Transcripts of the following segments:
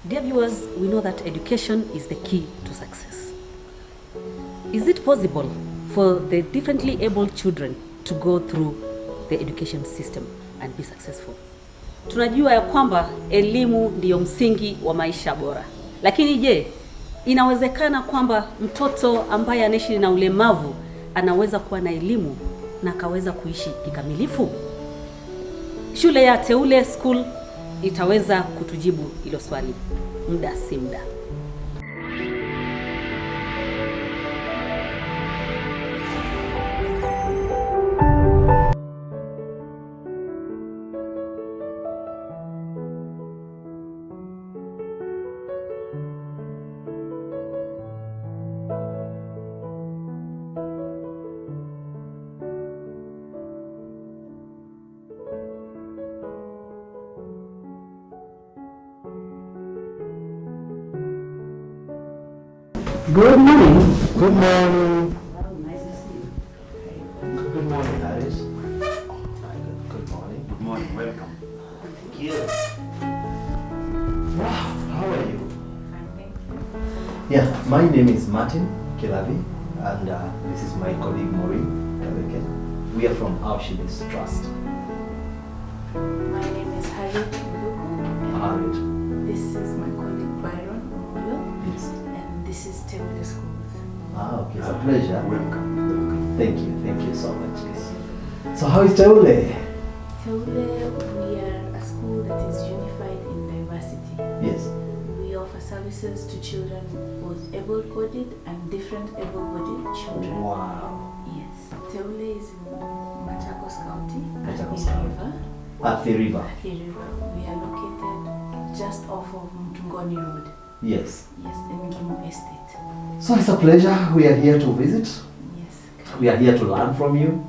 Dear viewers, we know that education is the key to success. Is it possible for the differently able children to go through the education system and be successful? Tunajua ya kwamba elimu ndiyo msingi wa maisha bora. Lakini je, inawezekana kwamba mtoto ambaye anaishi na ulemavu anaweza kuwa na elimu na akaweza kuishi kikamilifu? Shule ya Teule School itaweza kutujibu hilo swali muda si muda. Good morning. Good morning. Oh, nice to see you. Good morning, Harris. Good morning. Good morning, welcome. Thank you. Wow, how are you? Yeah, my name is Martin Kilavi, and this is my colleague Maureen Kaveke. We are from Auschidys Trust. My name is Harriet Mbuku. Harriet. This is my colleague Byron Omolo. Yes. And this is Teule Schools. Ah, okay, it's a pleasure. Welcome. Thank you so much. So how is Teule? Teule, we are a school that is unified in diversity. Yes. We offer services to children, both able-bodied and different able-bodied children. Wow. Yes. Teule is in Machakos County. Machakos at County. River. At the river. At the river. We are located just off of Mtungoni Road. Yes. Yes, in Ngimo Estate. So it's a pleasure. We are here to visit. Yes. We are here to learn from you.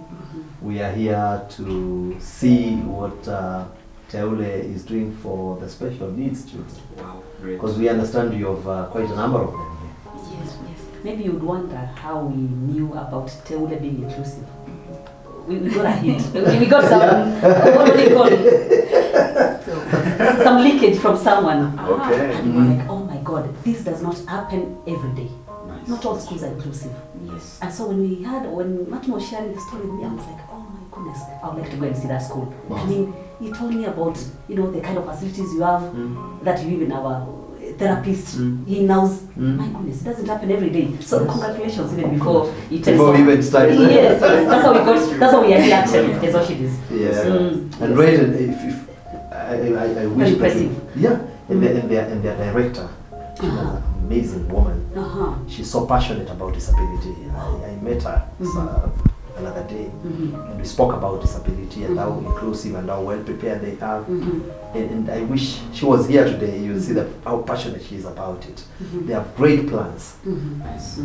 We are here to see what Teule is doing for the special needs children. Wow, great. Because we understand you have quite a number of them here. Yes, yes. Maybe you'd wonder how we knew about Teule being inclusive. We got a hint. We got some, what do you call it? Some leakage from someone. Okay. And we were like, oh my God, this does not happen every day. Nice. Not all schools are inclusive. Yes. And so when Martin was sharing the story with me, I was like, oh my goodness, I would like to go and see that school. I mean, he told me about, the kind of facilities you have, that you even have a therapist. He knows, my goodness, it doesn't happen every day. So congratulations even before he tells Before we even started. Yes, that's how we are here actually, as Auschidys. Yeah. And right, if I wish. Very impressive. Yeah. And their director, she's an amazing woman. She's so passionate about disability. I met her another day, and we spoke about disability and how inclusive and how well prepared they are. And I wish she was here today. You'll see how passionate she is about it. They have great plans. Nice.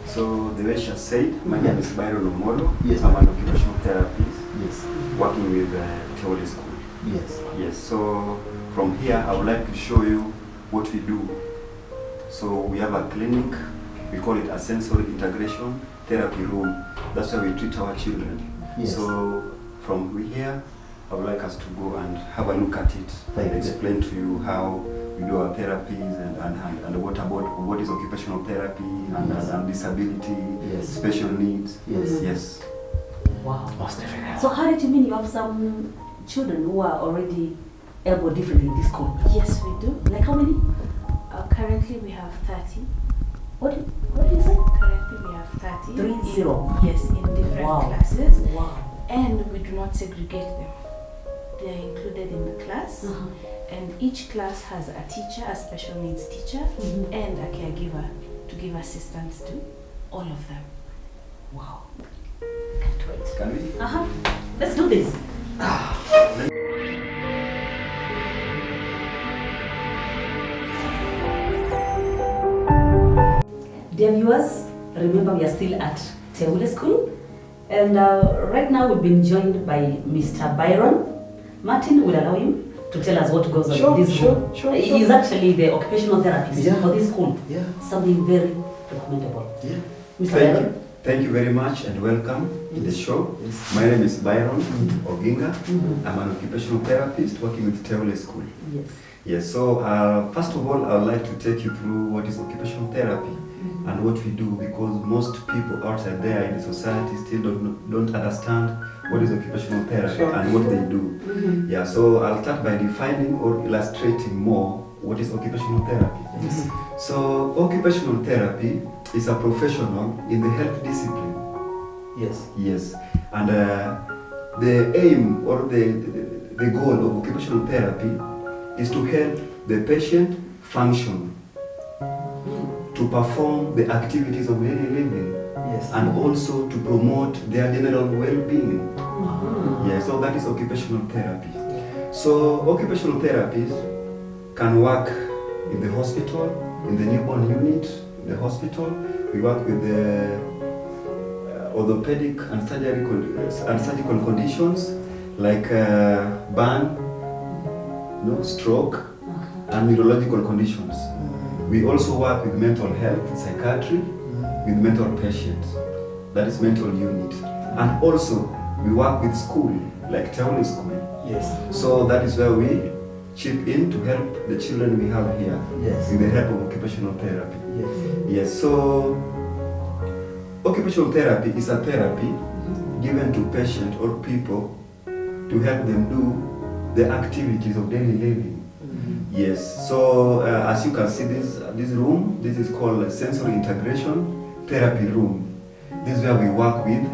So the way she has said, my name is Byron Omolo. Yes. I'm an occupational therapist Yes. working with Teule School. Yes. Yes, so from here I would like to show you what we do. So we have a clinic, we call it a sensory integration therapy room. That's where we treat our children. Yes. So from here, I would like us to go and have a look at it Thank and you. explain to you how we do our therapies and what is occupational therapy and disability, Yes. special needs. Yes. Yes. Wow. Most definitely. So how did you mean you have some children who are already able differently in this school? Yes, we do. Like how many? Currently we have 30. What did you say? Currently we have 30. 30. Yes, in different Wow. classes. Wow. And we do not segregate them. They are included in the class. And each class has a teacher, a special needs teacher, and a caregiver to give assistance to all of them. Wow. Can't wait. Can we? Let's do this. Dear viewers, remember we are still at Teule School, and right now we've been joined by Mr. Byron. Martin will allow him to tell us what goes on in this school. He is actually the occupational therapist for this school. Yeah. Something very recommendable. Yeah. Mr. Thank Byron? you. Thank you very much and welcome to the show. Yes. My name is Byron Oginga. I'm an occupational therapist working with Teule School. Yes. Yes, so first of all, I would like to take you through what is occupational therapy and what we do, because most people outside there in the society still don't understand what is occupational therapy and what they do. Yeah, so I'll start by defining or illustrating more what is occupational therapy. So occupational therapy is a professional in the health discipline. Yes, and the aim or the goal of occupational therapy is to help the patient function, to perform the activities of daily living, and also to promote their general well-being. Yeah, so that is occupational therapy. So occupational therapies can work in the hospital, in the newborn unit, in the hospital. We work with the orthopedic and surgical conditions like burn, stroke, and neurological conditions. We also work with mental health, psychiatry, with mental patients. That is mental unit. And also we work with school, like Teule School. So that is where we chip in to help the children we have here with the help of occupational therapy. Yes, so occupational therapy is a therapy given to patients or people to help them do the activities of daily living. Yes, so as you can see this room, this is called a sensory integration therapy room. This is where we work with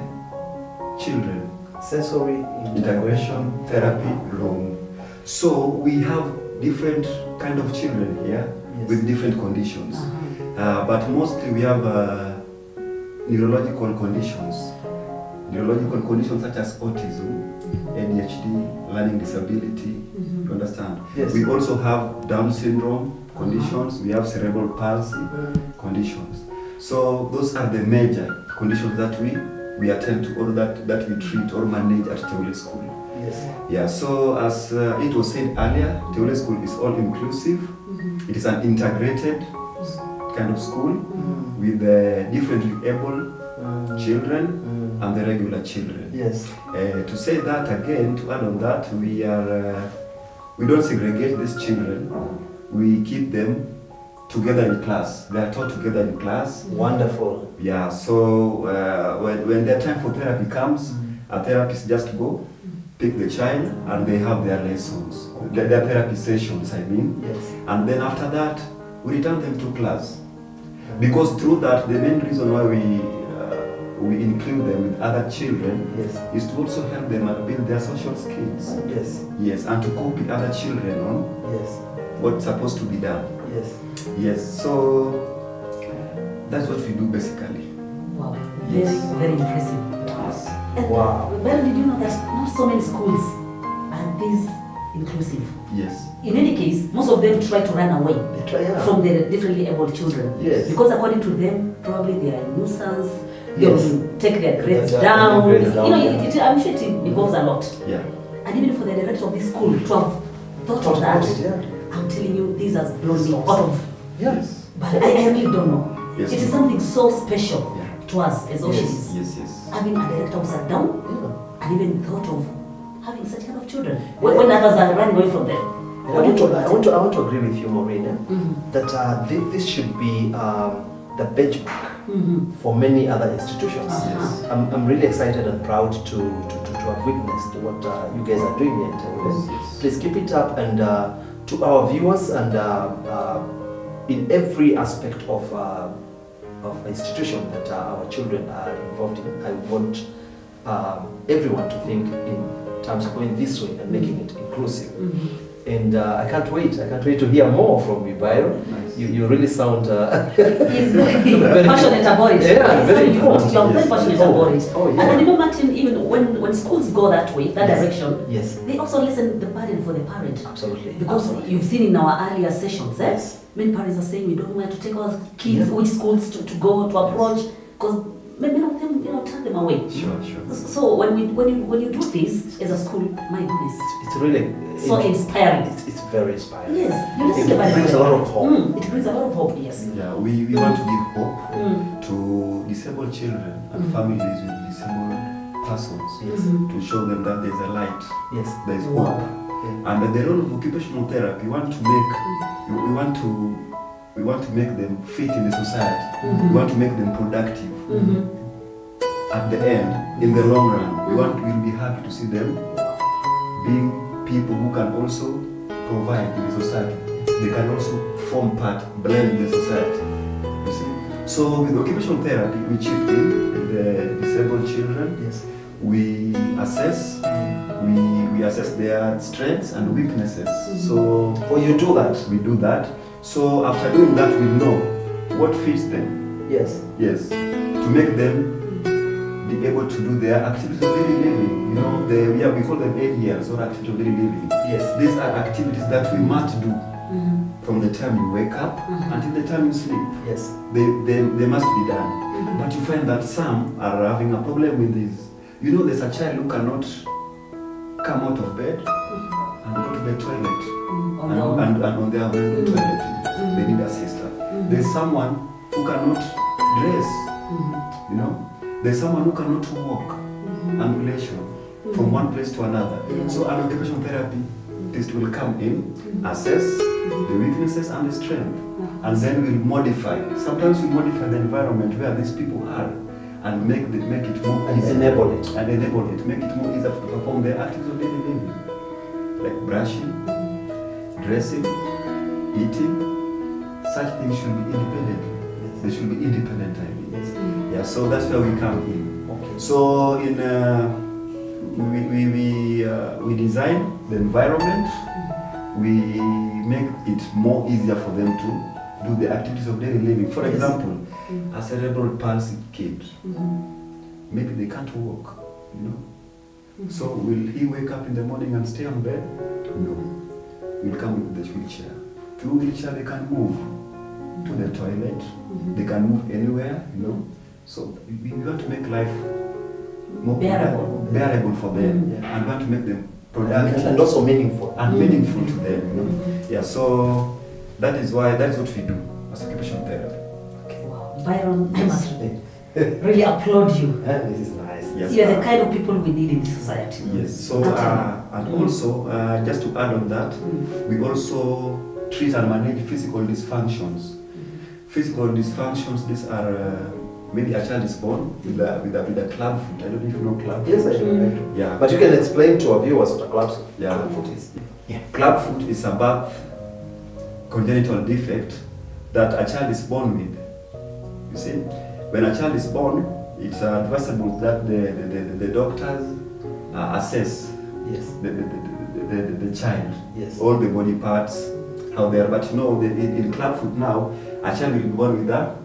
children. Sensory integration therapy room. So we have different kind of children here with different conditions. But mostly we have neurological conditions. Neurological conditions such as autism, ADHD, learning disability, you understand? We also have Down syndrome conditions, we have cerebral palsy conditions. So those are the major conditions that we attend to, or that we treat or manage at Teule School. Yeah, so as it was said earlier, Teule School is all inclusive. It is an integrated kind of school with differently able children and the regular children. To say that again, to add on that, we don't segregate these children. We keep them together in class. They are taught together in class. Wonderful. Yeah, so when their time for therapy comes, a therapist just go, pick the child, and they have their lessons, their therapy sessions, I mean. And then after that, we return them to class. Because through that, the main reason why we include them with other children is to also help them build their social skills. And to cope with other children on what's supposed to be done. So that's what we do basically. Wow, very impressive. And Well, did you know that not so many schools are this inclusive? In any case, most of them try to run away from the differently able children. Because according to them, probably they are a nuisance. They will take their grades down. I'm sure it involves a lot. And even for the director of this school to have thought of that, I'm telling you, this has blown me out of. But I really don't know. It is something so special to us as Auschidys. Having a director who sat down and even thought of having such kind of children when others are running away from them. I want to agree with you, Maureen, that this should be the benchmark for many other institutions. I'm really excited and proud to have witnessed what you guys are doing here. Please keep it up, and to our viewers and in every aspect of institution that our children are involved in, I want everyone to think in terms of going this way and making it inclusive. And I can't wait to hear more from you, Byron. You really sound He's very passionate about it. Very important. You're very passionate about it. And you know, Martin, even when schools go that way, that direction, they also lessen the burden for the parent. Absolutely. Because you've seen in our earlier sessions, many parents are saying we don't know where to take our kids, which schools to go to approach, because many of them, turn them away. So when you do this as a school, my goodness, it's really so inspiring. It's very inspiring. Yes, you listen to it brings a lot of hope. It brings a lot of hope. Yes. Yeah, we want to give hope to disabled children and families with disabled persons to show them that there's a light. There's hope. And the role of occupational therapy, we want to make them fit in the society. We want to make them productive. At the end, in the long run, we'll be happy to see them being people who can also provide in the society. They can also form part, blend in the society. You see? So with occupational therapy, we chip in with the disabled children. Yes. We assess. We assess their strengths and weaknesses. So you do that? We do that. So after doing that, we know what fits them. Yes. Yes. To make them be able to do their activities of daily living. You know, we call them ADLs, or activities of daily living. Yes. These are activities that we must do from the time you wake up until the time you sleep. Yes. They must be done. But you find that some are having a problem with this. You know, there's a child who cannot come out of bed and go to the toilet. And on their own toilet. They need a sister. There's someone who cannot dress. You know? There's someone who cannot walk ambulation from one place to another. So an occupational therapist will come in, assess the weaknesses and the strength, and then we'll modify. Sometimes we modify the environment where these people are and make it more easy. Enable it. Make it more easy to perform their activities of daily living. Like brushing, dressing, eating. Such things should be independent. They should be independent, I mean. Yeah, so that's where we come in. Okay. So in we design the environment. We make it more easier for them to do the activities of daily living. For example, a cerebral palsy kid, maybe they can't walk, you know. So will he wake up in the morning and stay on bed? No. We'll come with the wheelchair. Through wheelchair they can move to the toilet. They can move anywhere, you know. So we want to make life more bearable for them, and we want to make them productive and also meaningful. And meaningful to them, you know. Yeah, so that's what we do as occupational therapy. Okay. Wow. Byron, I must really applaud you. This is nice. Yes. You're the kind of people we need in the society. Yes. So and also just to add on that, we also treat and manage physical dysfunctions. Physical dysfunctions, these are maybe a child is born with a club foot. I don't know if you know club foot. Yes, I do. Yeah. But you can explain to our viewers what a club foot is. Yeah. Club foot is a birth congenital defect that a child is born with. You see, when a child is born, it's advisable that the doctors assess the child, all the body parts, how they are. But you know, in club foot now, a child will be born with a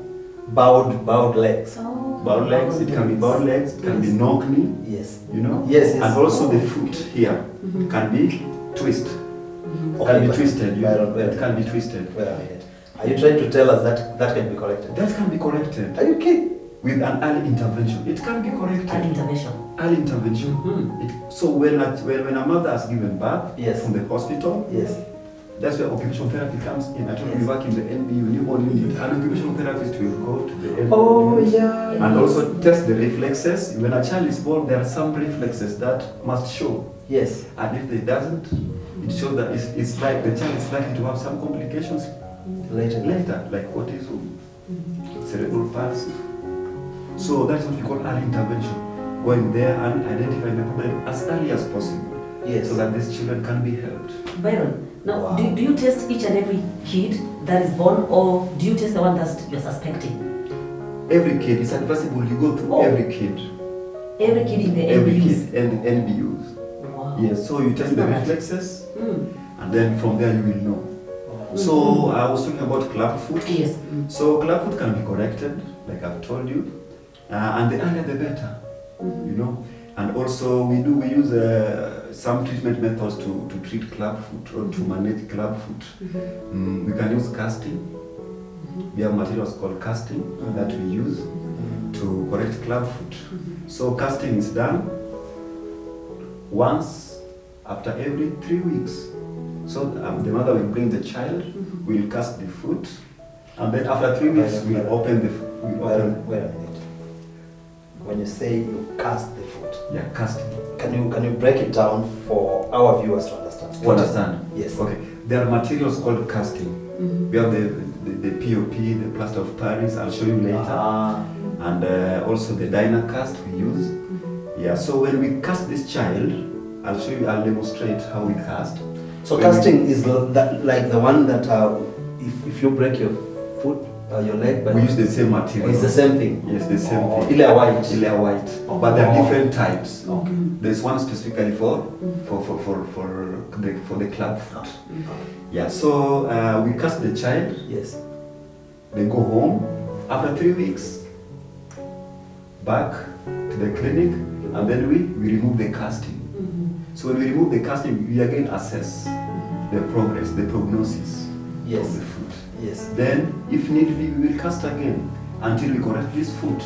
bowed legs. Bowed legs. It can be bowed legs. It can be knock knee. Yes. You know. Yes. And also the foot here can be twisted. Can be twisted. It can be twisted. Wait a minute. Are you trying to tell us that can be corrected? That can be corrected. Are you kidding? With an early intervention, it can be corrected. Early intervention. Early intervention. So when a mother has given birth from the hospital, that's where occupational therapy comes in. I told you we work in the NBU, newborn unit. An occupational therapist will go to the NBU and also test the reflexes. When a child is born, there are some reflexes that must show. Yes. And if they doesn't, it shows that it's like the child is likely to have some complications later, like autism, cerebral palsy. So that's what we call early intervention. Going there and identifying the problem as early as possible. So that these children can be helped. Byron, now do you test each and every kid that is born, or do you test the one that you're suspecting? Every kid, it's advisable you go through every kid. Every kid in the NBUs? Every kid and NBUs. Wow. Yes, so you test the reflexes and then from there you will know. So I was talking about club foot. Yes. So club foot can be corrected, like I've told you. And the earlier the better, you know. And also we use some treatment methods to treat club foot or to manage club foot. We can use casting. We have materials called casting that we use to correct club foot. So casting is done once after every 3 weeks. So the mother will bring the child, will cast the foot, and then after 3 weeks we'll open the foot. Wait a minute. When you say you cast the foot, casting. Can you break it down for our viewers to understand? understand. You understand? Yes. Okay. There are materials called casting. We have the POP, the plaster of Paris. I'll show you later. And also the diner cast we use. Yeah. So when we cast this child, I'll show you. I'll demonstrate how we cast. So casting is like the one that if you break your foot, your leg, but We use the same material. it's the same thing. Yes, the same thing. Ile white. Ile white. Oh. But there are different types. Okay. There's one specifically for the club foot. Yeah. So we cast the child. Yes. They go home after 3 weeks. Back to the clinic, and then we remove the casting. So when we remove the casting, we again assess the progress, the prognosis Yes. of the foot. Yes. Then, if need be, we will cast again until we correct this foot.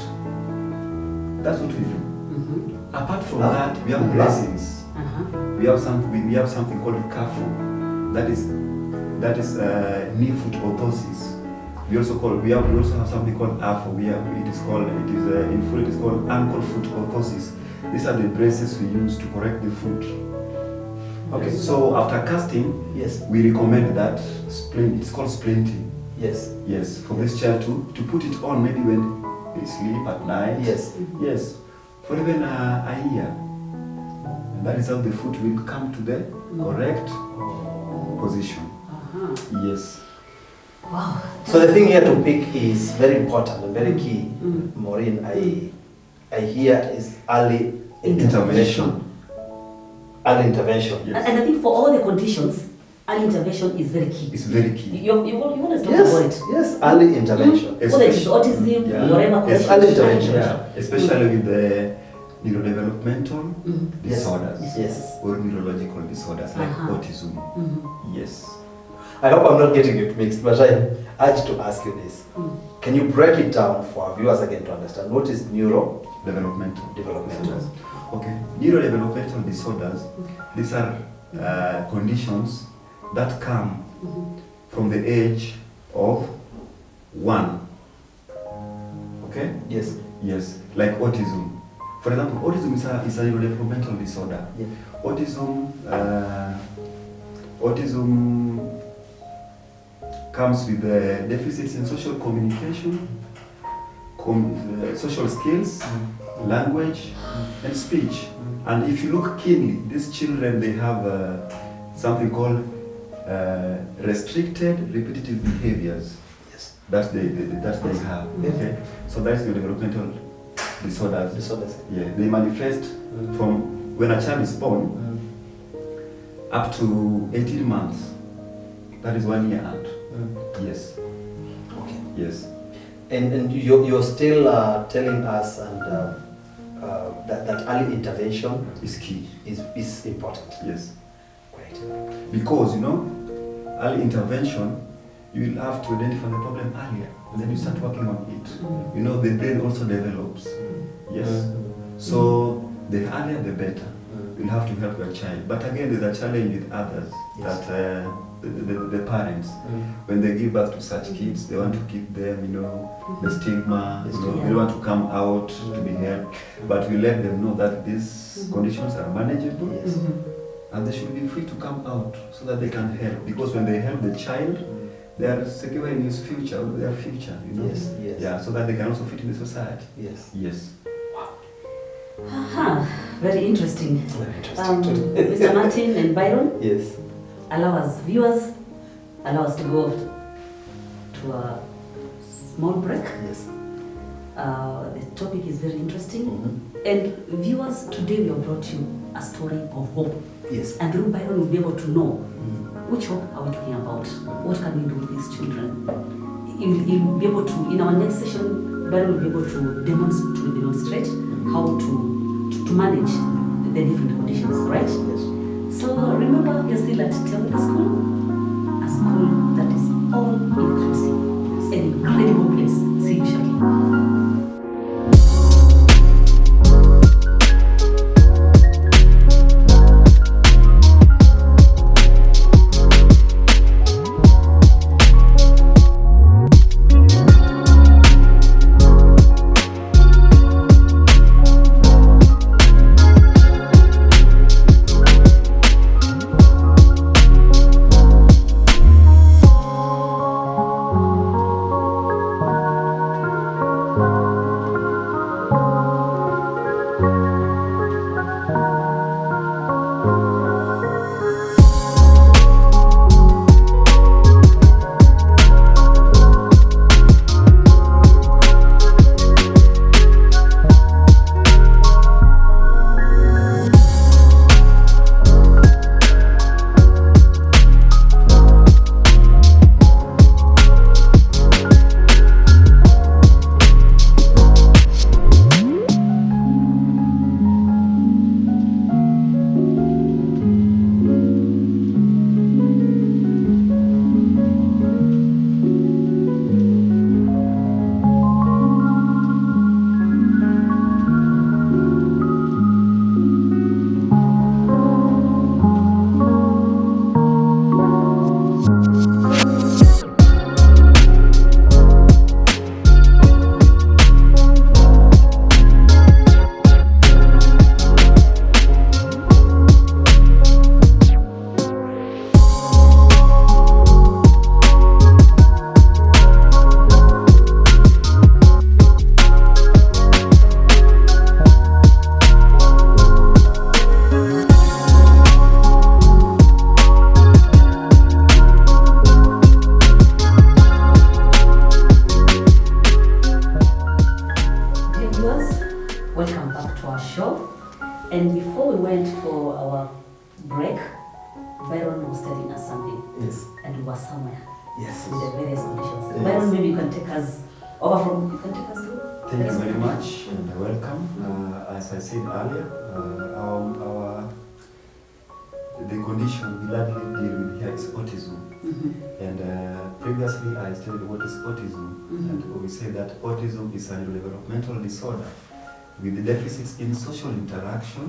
That's what we do. Apart from that, we have blessings. We have something called CAFO. That is knee foot orthosis. We also have something called AFO. It is called ankle foot orthosis. These are the braces we use to correct the foot. Okay. Yes. So after casting, Yes. we recommend that it's called splinting. Yes. Yes, for this child to put it on maybe when they sleep at night. Yes. Yes, for even a year. And that is how the foot will come to the correct position. Yes. Wow. So the thing here to pick is very important and very key. Maureen, I hear is early intervention. Early intervention. Yes. And I think for all the conditions, early intervention is very key. It's very key. You always talk about it. Yes, early intervention. Whether it's autism, Yeah. whatever. It's condition. early intervention. Yeah, especially with the neurodevelopmental disorders Yes. or neurological disorders like autism. Yes. I hope I'm not getting it mixed, but I urge to ask you this. Can you break it down for our viewers again to understand what is Developmental. neurodevelopmental? Okay. Neurodevelopmental disorders, these are conditions that come from the age of 1. Okay? Yes. Yes. Like autism. For example, autism is a neurodevelopmental disorder. Yeah. Autism comes with deficits in social communication, social skills, language, and speech. And if you look keenly, these children, they have something called restricted repetitive behaviors. Yes. That they have. Okay. So that's the developmental disorders. Disorders. Yeah. They manifest from when a child is born up to 18 months. That is 1 year out. Yes. Okay. Yes. And you're still telling us that early intervention Is key. is important. Yes. Great. Because early intervention, you will have to identify the problem earlier, and then you start working on it. The brain also develops. Yes. So the earlier the better. You'll have to help your child. But again, there's a challenge with others. Yes. That the parents, when they give birth to such kids, they want to keep them, the stigma, they don't want to come out to be helped. But we let them know that these conditions are manageable. Yes. And they should be free to come out so that they can help. Because when they help the child, they are securing his future, their future, Yes. Yes. Yeah, so that they can also fit in the society. Yes. Yes. Very interesting. Very interesting. Mr. Martin and Byron, Yes. allow us to go to a small break. Yes. The topic is very interesting. And viewers, today we have brought you a story of hope. Yes. And through Byron will be able to know which hope are we talking about? What can we do with these children? You'll be able to, in our next session, Byron will be able to demonstrate how to manage the different conditions, right? Yes. So remember, you're still at Teule School, a school that is all inclusive, an incredible place. See you shortly. or somewhere Yes. in the various conditions. Yes. Byron, maybe you can take us over from, you can take us through. Thank you very much and welcome. As I said earlier, the condition we largely deal with here is autism. And previously I stated what is autism, and we say that autism is a developmental disorder with deficits in social interaction,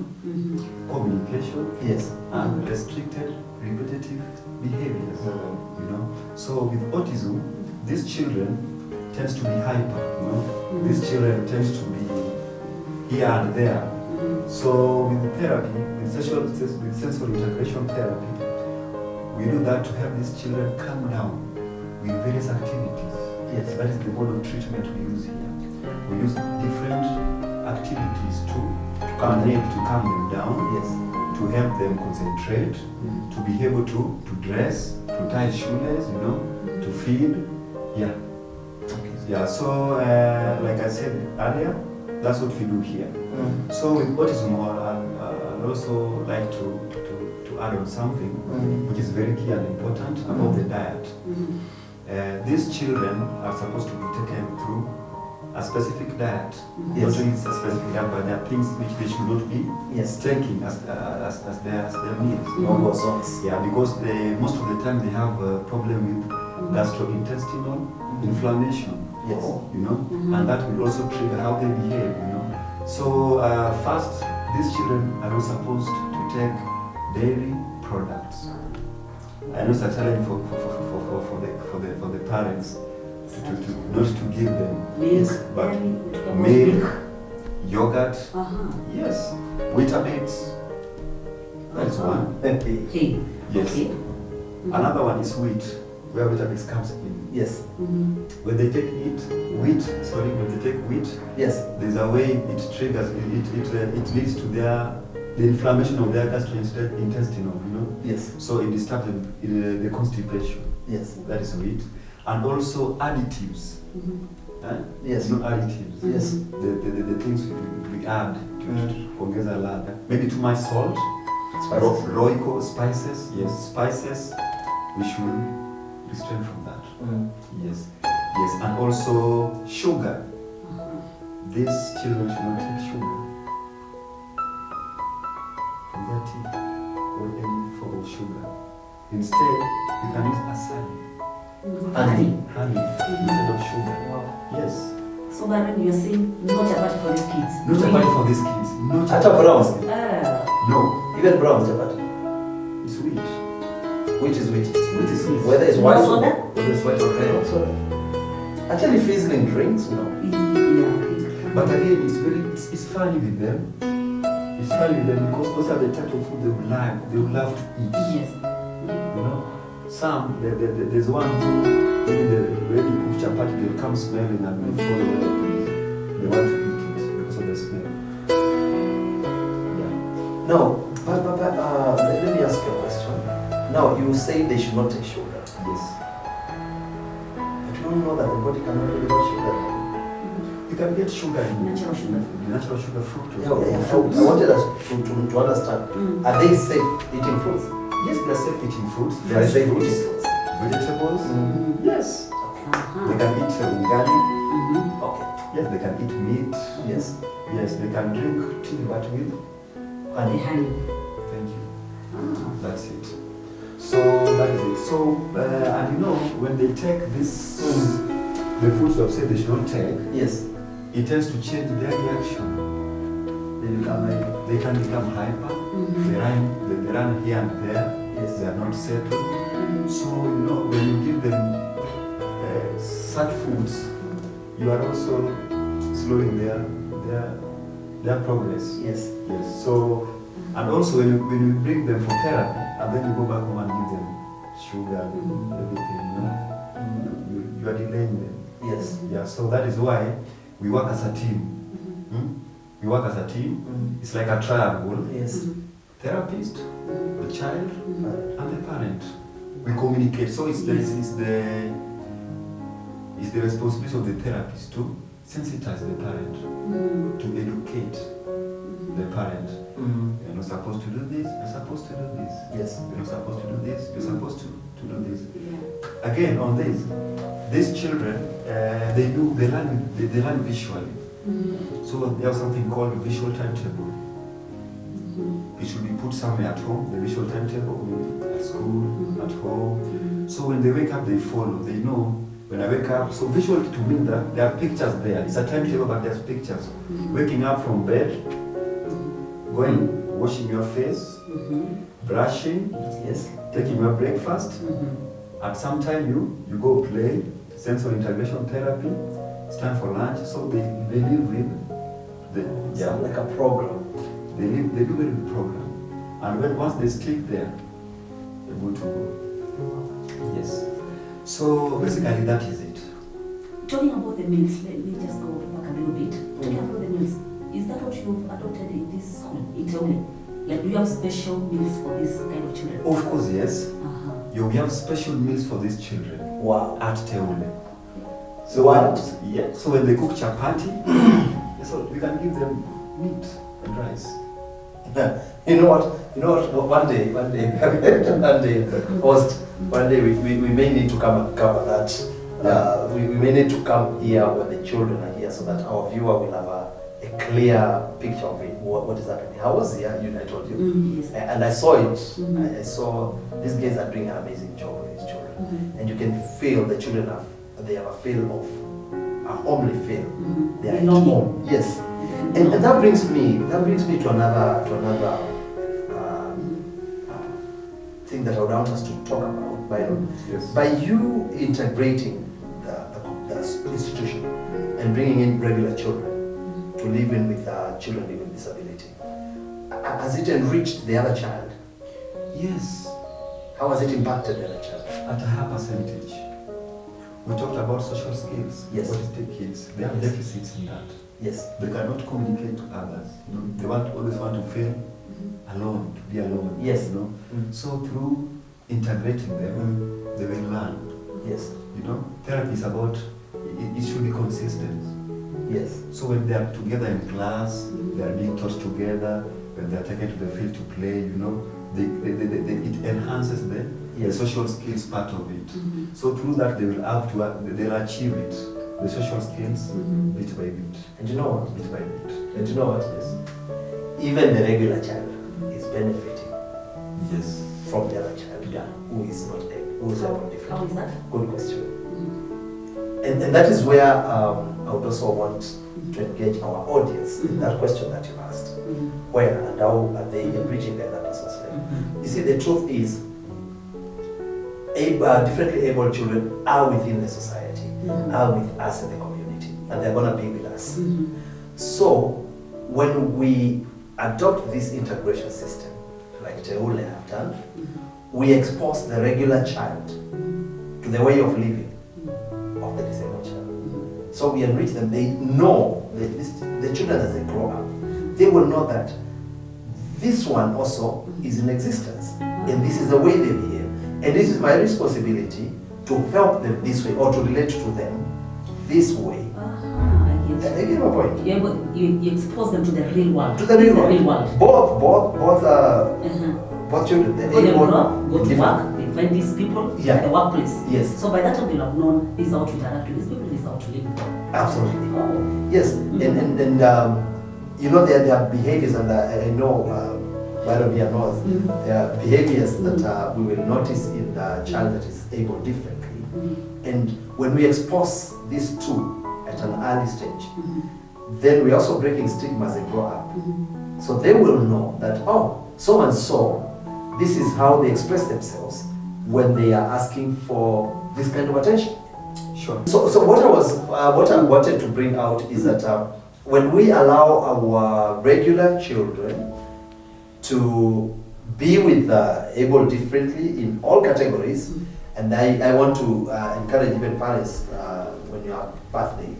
communication, Yes. and restricted repetitive behaviors. You know, so with autism, these children tends to be hyper. You know, these children tends to be here and there. So with therapy, with sensory integration therapy, we do that to help these children calm down with various activities. Yes, that is the mode of treatment we use here. We use different activities to calm them down. Yes, to help them concentrate, to be able to dress, to tie shoelaces, you know, to feed. Yeah. Yeah, so like I said earlier, that's what we do here. So with autism, I'd also like to add on something which is very key and important about the diet. These children are supposed to be taken through a specific diet. Not only a specific diet, but there are things which they should not be taking as their meals. No zones. Yeah, because most of the time they have a problem with gastrointestinal inflammation. Yes. You know, and that will also trigger how they behave, you know. So first, these children are not supposed to take dairy products. I know it's a challenge for the parents to not to give them Milk, but milk, milk, yogurt, yes, Weetabix. That is one. Okay. Yes. Okay. Another one is wheat, where Weetabix comes in. Yes. When they take wheat, Yes. there's a way it triggers, it leads to the inflammation of their gastrointestinal, you know. Yes. So it disturbs the constipation. Yes. That is wheat. And also additives. Yes. No additives. Yes. The things we add to ongeza ladha. Maybe too much salt. Spices. Royco spices. Yes, spices. We should restrain from that. Yes. Yes. And also sugar. These children should not take sugar from their tea or any form of sugar. Instead, you can use asali. Honey. Honey instead of sugar. Wow. Yes. So Byron, you're saying no chapati for these kids? No chapati for these kids. No Acha chapati. brown. No. Even brown chapati. It's wheat. Which is which? Wheat is wheat. Whether it's white No or soda? whether it's white or red. No soda. Actually, fizzling drinks, no. But again, it's funny with them. It's funny with them because those are the type of food they would love to eat. Yes. You know, there's one who when you cook chapati, they'll come smelling and they fall away. They want to eat it because of the smell. Yeah. No, but let me ask you a question. Now, you say they should not take sugar. Yes. But you don't know that the body cannot live without sugar. You can get sugar in Natural sugar. Natural sugar fructose. I wanted us to understand. Are they safe eating fruits? Yes, they are safe eating fruits. They are safe eating fruits. fruits. Vegetables. Yes. They Okay. can eat ugali. Okay. Yes, they can eat meat. Yes. Yes, they can drink tea, but with The honey. thank you. Ah. That's it. So that is it. So and you know when they take this, the foods that say they should not take, Yes. it tends to change their reaction. They can become hyper. They run here and there. Yes. They are not settled. So you know when you give them such foods, you are also slowing their progress. Yes. Yes. So and also when you bring them for therapy, and then you go back home and give them sugar and everything, you know, you are delaying them. Yes. Yeah. So that is why we work as a team. We work as a team. It's like a triangle. Yes. Therapist, the child, and the parent. We communicate. So it's the responsibility of the therapist to sensitize the parent, to educate the parent. You're not supposed to do this, you're supposed to do this. Yes. You're not supposed to do this, you're supposed to do this. Again, on this, these children, they learn visually. So they have something called a visual timetable. It should be put somewhere at home, the visual timetable, at school, at home. So when they wake up, they follow. They know when I wake up. So visual to me, that there are pictures there. It's a timetable, but there's pictures. Waking up from bed, going, washing your face, brushing, Yes. taking your breakfast. At some time you go play, sensory integration therapy. It's time for lunch. So they live with the Sound like a program. They do it in the program. And when once they stick there, they're good to go. Yes. So basically that is it. Talking about the meals, let me just go back a little bit. Talking about the meals, is that what you've adopted in this school, in Teule? Like, do you have special meals for this kind of children? Of course, yes. We have special meals for these children. Wow. At Teule. So what? Yeah. So when they cook chapati, so we can give them meat and rice. You know what? One day, we may need to come and cover that. We may need to come here when the children are here, so that our viewer will have a clear picture of it. What is happening? I was here. I told you, Yes. and I saw it. I saw these guys are doing an amazing job with these children, and you can feel the children have a feel of a homely feel. They are at home. Yes. And that brings me to another thing that I would want us to talk about. By you integrating the institution and bringing in regular children to live in with children living with disability, has it enriched the other child? Yes. How has it impacted the other child? At a high percentage. We talked about social skills. Yes. Autistic kids, they have deficits in that. Yes. They cannot communicate to others. They always want to feel alone, to be alone. Yes. So through integrating them, they will learn. Yes. Therapy is about, it should be consistent. Yes. So when they are together in class, they are being taught together, when they are taken to the field to play, it enhances the social skills part of it. So through that they'll achieve it. The social skills, bit by bit. And you know what? Bit by bit. And you know what? Yes. Even the regular child is benefiting. Yes. From the other child who is not able, who is able different. How is that? Good question. And that is where I would also want to engage our audience in that question that you asked. Where and how are they enriching the other person's life? You see, the truth is, differently able children are within the society, are with us in the community, and they're going to be with us. So, when we adopt this integration system, like Teule have done, we expose the regular child to the way of living of the disabled child. So we enrich them. They know, the children as they grow up, they will know that this one also is in existence, and this is the way they behave. And this is my responsibility to help them this way, or to relate to them this way. I get my point. You expose them to the real world. To the real world. Both children. Go to work, they find these people at the workplace. Yes. So by that time they'll have known this is how to interact with these people, this is how to live with them. Absolutely. Yes. And their behaviors, and I know Byron here knows, there are behaviors that we will notice in the child that is able differently. And when we expose these two at an early stage, then we're also breaking stigmas as they grow up. So they will know that, so and so, this is how they express themselves when they are asking for this kind of attention. Sure. So what I wanted to bring out is that when we allow our regular children to be with able differently in all categories, and I want to encourage even parents when you have birthday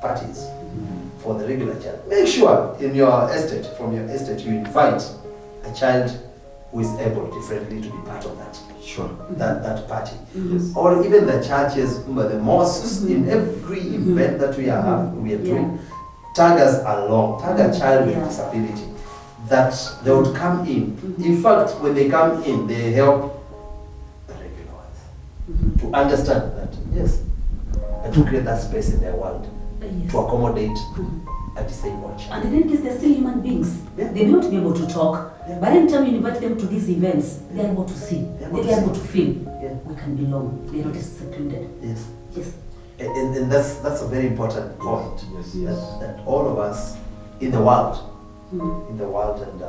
parties for the regular child, make sure in your estate, from your estate, you invite a child who is able differently to be part of that. Sure. That party. Yes. Or even the churches, the mosques, in every event that we are doing, tag us along, tag a child with disability, that they would come in. In fact, when they come in, they help the regular ones. to understand that, yes, and to create that space in their world to accommodate a disabled child. And in any case, they're still human beings. Yeah. They may not be able to talk, but anytime you invite them to these events, they're able to see, they're able to feel. Yeah. We can belong. They're not secluded. Yes. Yes. And that's a very important point. Yes. That all of us in the world, and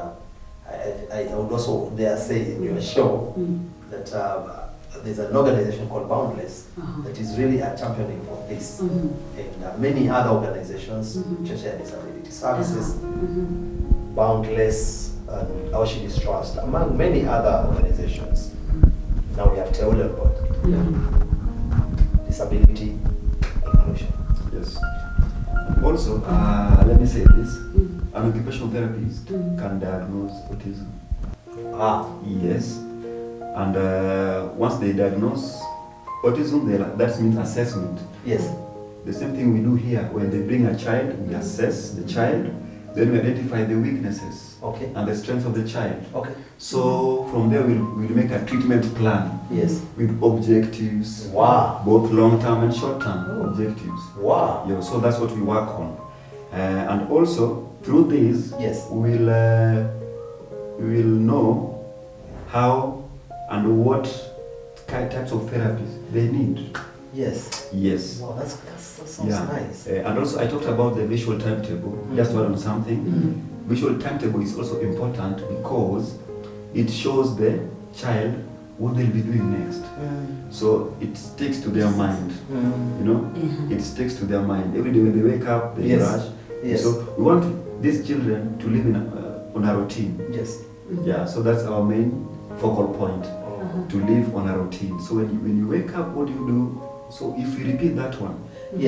I would also dare say in your show that there's an organization called Boundless that is really a championing for this, and many other organizations, Cheshire Disability Services, Boundless, and Auschidys Trust, among many other organizations. Now we have Teule Disability Inclusion. Yes. And also, let me say this: an occupational therapist can diagnose autism. Yes. And once they diagnose autism, that means assessment. Yes. The same thing we do here. When they bring a child, we assess the child, then we identify the weaknesses and the strengths of the child. So from there, we'll make a treatment plan. Yes. With objectives. Wow. Both long-term and short-term objectives. Wow. Yeah, so that's what we work on. And also, through this, yes, we will know how and what types of therapies they need. Yes. Yes. Wow, that sounds nice. And also, I talked about the visual timetable. Just to add on something, visual timetable is also important because it shows the child what they'll be doing next. So it sticks to their mind. You know, it sticks to their mind. Every day when they wake up, they brush. Yes. So we want these children to live on a routine. Yes. Yeah. So that's our main focal point. To live on a routine. So when you wake up, what do you do? So if you repeat that one,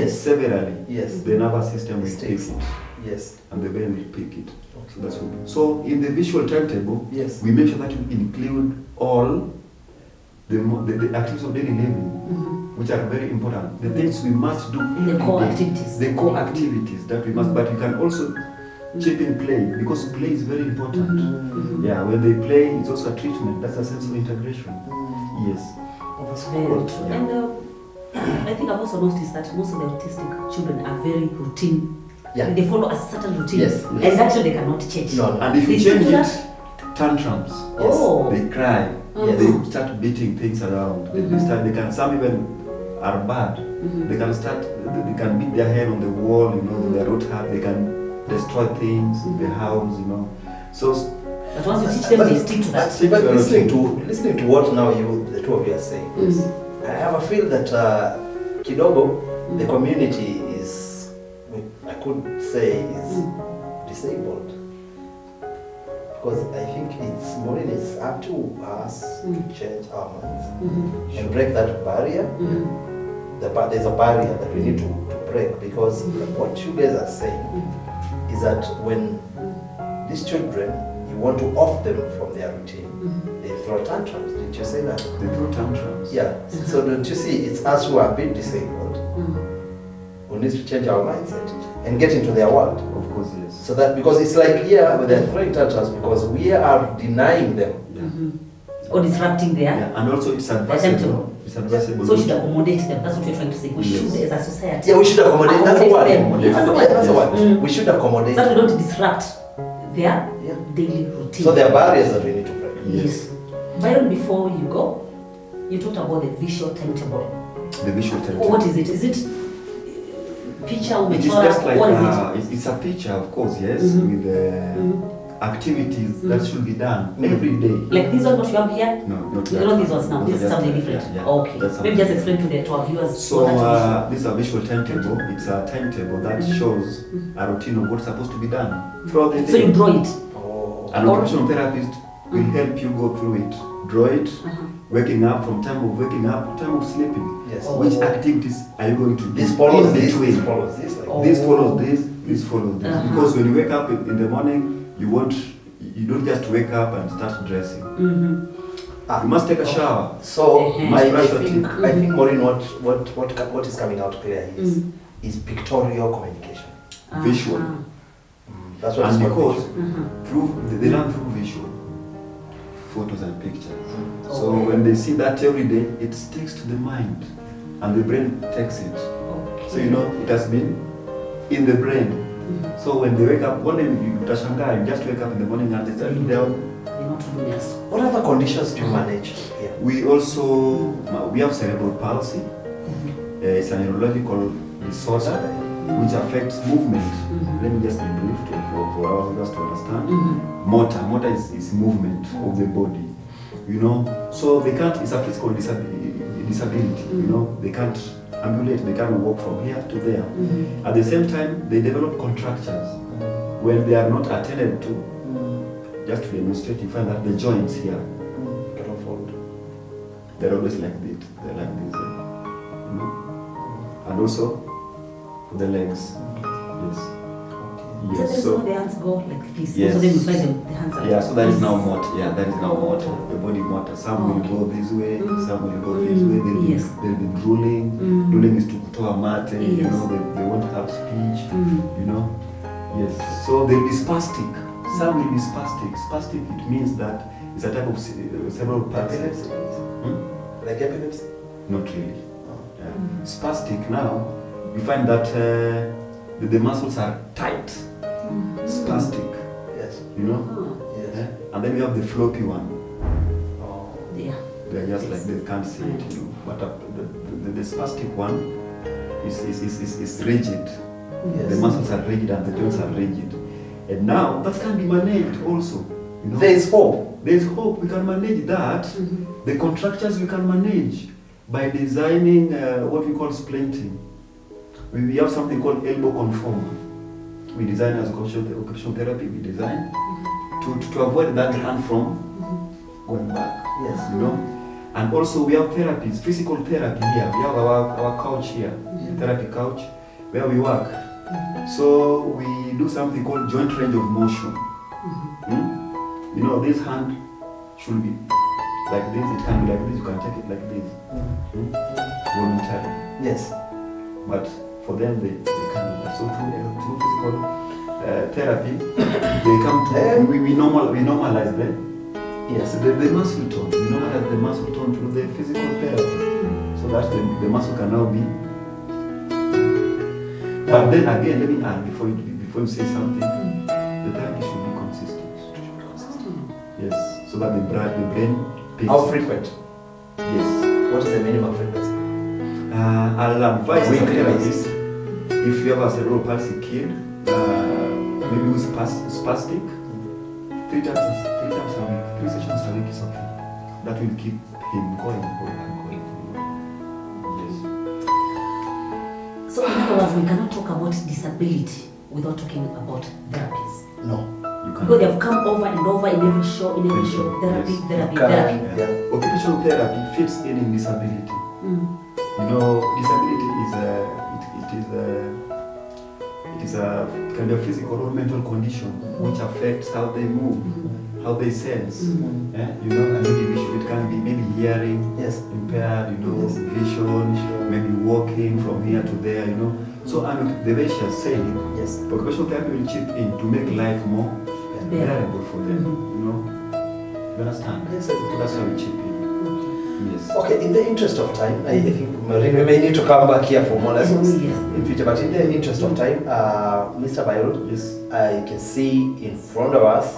severally, the nervous system will take it. Yes. And the brain will pick it. So that's what. So in the visual timetable, we make sure that we include all the activities of daily living, which are very important. The things we must do. The core activities. The core activities that we must, but we can also chip in play, because play is very important. Yeah, when they play, it's also a treatment. That's a sense of integration. Yes. That's very true. And I think I've also noticed that most of the autistic children are very routine. Yeah. They follow a certain routine. Yes. And actually they cannot change. No. And if you change it, tantrums. Yes. They cry. They start beating things around. They can, some even are bad. They can beat their head on the wall, you know, their root hard. They can destroy things in the house, you know. So, but once you teach them, they stick to that. But listening to what now the two of you are saying, I have a feel that kidogo, the community is, I could say, is disabled. Because I think it's up to us to change our minds and break that barrier. There's a barrier that we need to break, because what you guys are saying is that when these children, you want to off them from their routine, they throw tantrums. Didn't you say that? They throw tantrums. Yeah. So don't you see, it's us who are a bit disabled who needs to change our mindset and get into their world. Of course, yes. So that, because it's like here, when they're throwing tantrums, because we are denying them. Or disrupting their... And also it's advisable. It's advisable. So we should accommodate them. That's what you're trying to say. We should, as a society. Yeah, we should accommodate. That's the word. That's the word. We should accommodate. So that we don't disrupt their daily routine. So there are barriers that we need to break. Yes. Byron, before you go, you talked about the visual timetable. The visual timetable. What is it? Is it picture or it is just like what is it? It's a picture, of course, yes, with activities that should be done every day. Like this one, what you have here? No, not you that. know these ones now. This is something different. Okay. Maybe just explain to our viewers. So this is a visual timetable. It's a timetable that shows a routine of what's supposed to be done throughout the day. So you draw it. An occupational therapist will help you go through it. Draw it. Waking up, from time of waking up to time of sleeping. Yes. Which activities are you going to do? This follows in this. between? This follows this. Like This follows this. This follows this. Because when you wake up in the morning, you don't just wake up and start dressing. You must take a shower. So I think Maureen, what is coming out clear is pictorial communication. Visual. That's what and it's because called. they learn through visual. photos and pictures. So when they see that every day, it sticks to the mind, and the brain takes it. Okay. So it has been in the brain. So when they wake up, one day you just wake up in the morning and they start down. What other conditions do you manage here? We have cerebral palsy. It's a neurological disorder which affects movement. Let me just be brief for our viewers to understand. Motor is movement of the body. So they can't. It's a physical disability. They can't ambulate. They can't walk from here to there. At the same time, they develop contractures when they are not attended to. Just to demonstrate, you find that the joints here cannot fold. They're always like this. They're like this. And also the legs. Yes. Yes. So the hands go like this. Yes. So then you find the hands are So that is now motor. Yeah, that is now motor. The body motor. Some will go this way, some will go this way. They'll be drooling. Drooling is to kutoa mate. They won't have speech. Yes. So they'll be spastic. Some will be spastic. Spastic, it means that it's a type of cerebral palsy. Like epilepsy? Not really. Spastic now, you find that the muscles are tight. Spastic. Yes. Yes. And then you have the floppy one. They're just like they can't see it. But the spastic one is rigid. Yes. The muscles are rigid and the joints are rigid. And now that can be managed also. There is hope. There is hope. We can manage that. The contractures we can manage by designing what we call splinting. We have something called elbow conformer. We design as occupational therapy. We design to avoid that hand from going back. Yes. And also we have therapies, physical therapy here. We have our couch here, therapy couch, where we work. So we do something called joint range of motion. This hand should be like this, it can be like this, you can take it like this. Voluntarily. Yes. But for them, they can do that. So through physical therapy, they come to, we normalize them. Yes, the muscle tone. We normalize the muscle tone through the physical therapy. So that the muscle can now be. But then again, let me add before you say something, the therapy should be consistent. Yes, so that the brain picks. How frequent? Yes. What is the minimum frequency? I'll advise the therapist, if you have a cerebral palsy kid, maybe use spastic, 3 times a week, 3 sessions a week is okay. That will keep him going. So in other words, we cannot talk about disability without talking about therapies. No. Because they have come over and over in every show, therapy. Yeah. Occupational therapy fits in disability. Disability can be a physical or mental condition which affects how they move, how they sense. And maybe it can be maybe hearing impaired, vision, maybe walking from here to there, So the way she has said it, occupational therapy will chip in to make life more bearable for them. You understand? Yes, that's how we chip in. Yes. Okay, in the interest of time, I think we may need to come back here for more lessons in future, but in the interest of time, Mr. Byron, I can see in front of us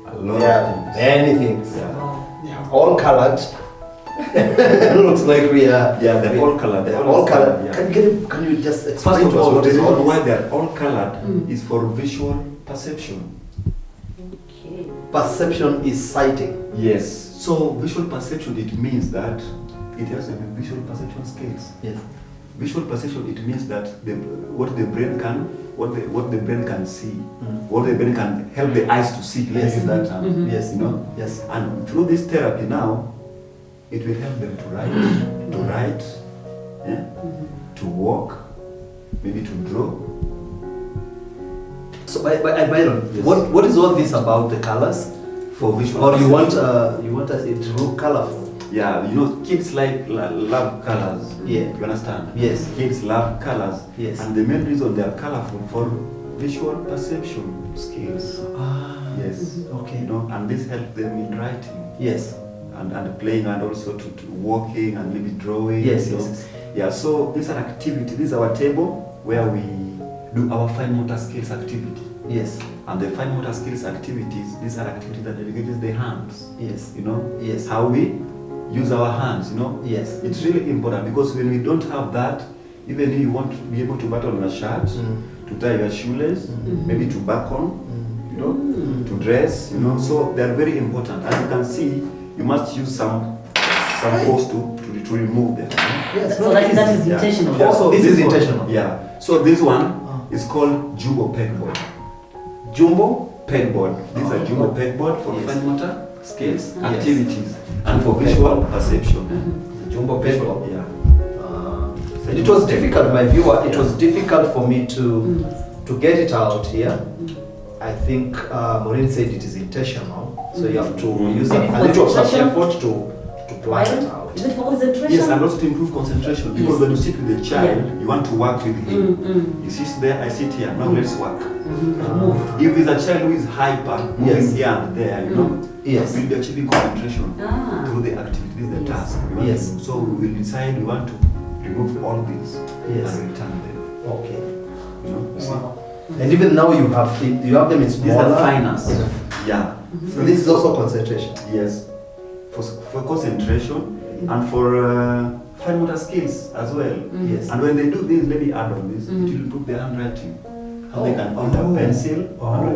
a lot of things. Many things. All colored. It looks like we are. Yeah, they're all colored. They're all colored. Yeah. Can you just explain First of all, what the is reason why they're all colored is for visual perception. Perception is sighting. Yes. So visual perception, it means that it has a visual perception skills. Yes. Visual perception, it means that what the brain can see, what the brain can help the eyes to see. Yes. That, Yes. Yes. And through this therapy now, it will help them to write, to walk, maybe to draw. So, Byron, what is all this about the colors? For visual Or you perception. want it to look colorful? Yeah, kids love colors. Yeah. You understand? Yes. Kids love colors. Yes. And the main reason they are colorful for visual perception skills. Yes. Okay. You know, and this helps them in writing. Yes. And playing, and also to walking and maybe drawing. Yes, you know. yes. Yeah, so this is an activity. This is our table where we do our fine motor skills activity. Yes. And the fine motor skills activities, these are activities that educates the hands. Yes. You know? Yes. How we use our hands, you know? Yes. It's really important, because when we don't have that, even if you want to be able to button a shirt, to tie your shoelace, maybe to button, you know, to dress, you know, so they are very important. As you can see, you must use some force to remove them. Yes. So that is intentional. Yeah, so This is one- intentional. Yeah. So this one is called jumbo pegboard. Jumbo. Pegboard. These are jumbo pegboard for Yes. fine motor skills, Yes. activities, and for visual perception. Jumbo pegboard. Yeah. And it was difficult, my viewer. It was difficult for me to get it out here. I think Maureen said it is intentional, so you have to use a Maybe little of concentration? effort to plan it out. Is it for concentration? Yes, and also to improve concentration, because Yes. when you sit with the child, Yeah. you want to work with him. You sit there, I sit here, now let's work. Move. If there's a child who is hyper, moving Yes. here and there, you know, Yes. we'll be achieving concentration Ah. through the activity, the Yes. task. We want Yes. to do. So we will decide we want to remove all these Yes. and return them. Okay. You know, you see? Wow. And even now you have them in These smaller. are finers. Yeah. So this is also concentration. Yes. For concentration and for fine motor skills as well. Yes. And when they do this, let me add on this, it will improve their handwriting. How they can hold a pencil.